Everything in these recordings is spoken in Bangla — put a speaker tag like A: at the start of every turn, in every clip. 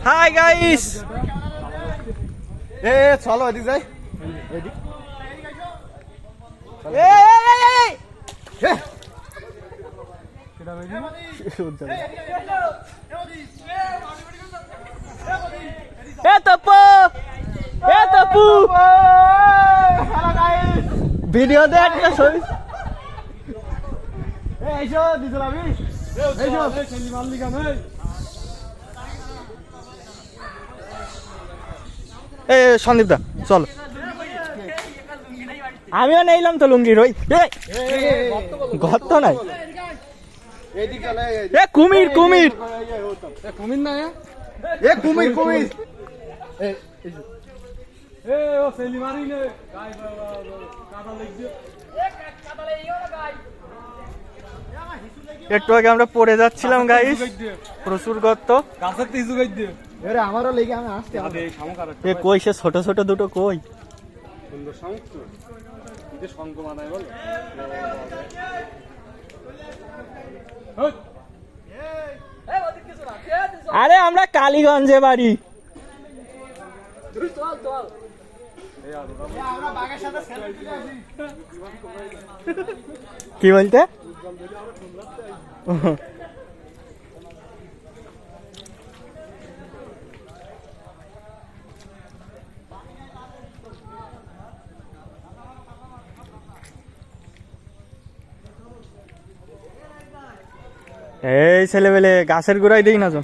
A: হাই গাইস,
B: এ চলো এদিক যাই। এদিক
A: এ তপু, এ তপু, ভিডিও দেখ না ছবি।
B: এইসো দিছো আমি এইসো খেলি মারলি কেন?
A: এ সন্দীপ দা চলো, আমিও নেইলাম তো লুঙ্গির ওই গর্ত নাই।
B: এদিক চলে
A: এ কুমির কুমির,
B: কুমির না এ কুমির কুমির এ ও সেলি মারি নে গাই কাদা লাগিয়ে
A: একটু আগে আমরা পড়ে যাচ্ছিলাম গাইস, প্রচুর গর্ত।
B: গাছের তিজু গাই দিয়ে এরে আমারও লেগে আমি আসতে হবে।
A: এ কই সে ছোট ছোট দুটো কই?
B: সুন্দর শঙ্খ এটা শঙ্খ বানায় বলো।
A: আরে আমরা কালীগঞ্জে বাড়ি। কি বলতে? এই ছেলেবেলে গাছের গোড়ায় দেই না তো,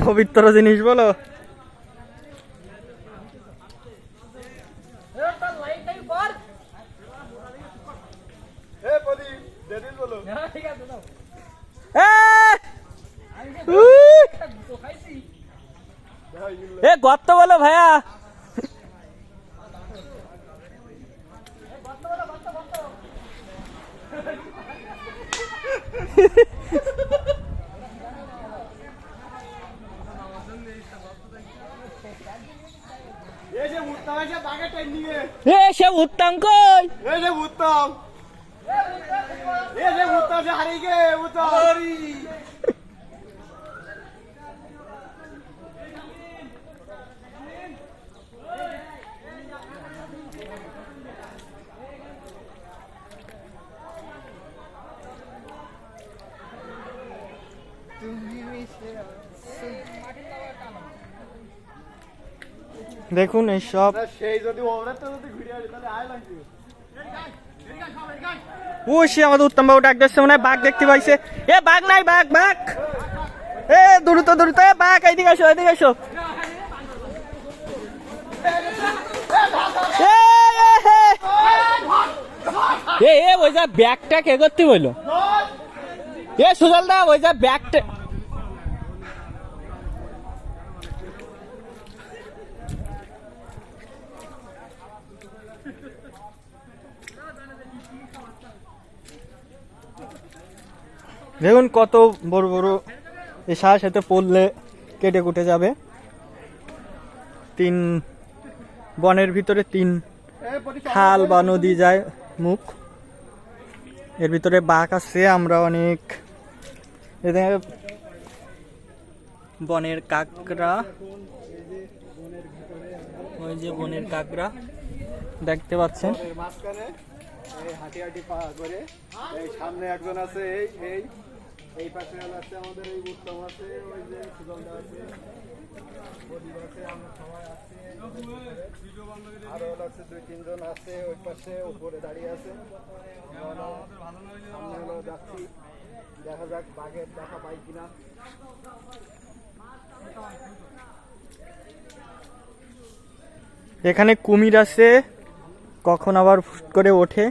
A: পবিত্র জিনিস বলো। এ গর্ত বলো ভাইয়া। এ সে উত্তম কই?
B: উত্তম সে হারিয়ে গে উত্তম
A: দেখুন এইসব।
B: সেই যদি ওভারটা যদি ঘুরে আসে তাহলে আয় লাগবে।
A: ও সে আমাদের উত্তম বাবু ডাক দিচ্ছে, মনে হয় বাঘ দেখতে পাইছে। এ বাঘ নাই, বাঘ বাঘ, এ দ্রুত দ্রুত, এ বাঘ এইদিকে আসো, এইদিকে আসো। এ এ ওই যা ব্যাগটা কে করতে বললো? এ সুজল দা ওই যা ব্যাগটা। দেখুন কত বড় বড় এই শ্বাস, এতে পড়লে কেটে কুটে যাবে। তিন বনের ভিতরে তিন খাল বা নদী যায় মুখ, এর ভিতরে বাঘ আছে। আমরা অনেক বনের কাকড়া, ওই যে বনের কাকড়া দেখতে পাচ্ছেন।
B: হাঁটি হাঁটি পা করে এই সামনে একজন আছে, এই পাশে আছে আমাদের এই উত্তম আছে, ওই যে সুগন্ধা আছে, প্রদীপ আছে, আমরা সবাই আছি। আরো আছে দুই তিনজন আছে ওই পাশে উপরে দাঁড়িয়ে আছে। সামনে হলো যাচ্ছি, দেখা যাক বাঘের দেখা পাই কিনা।
A: এখানে কুমির আছে, কখন আবার ফুট করে ওঠে।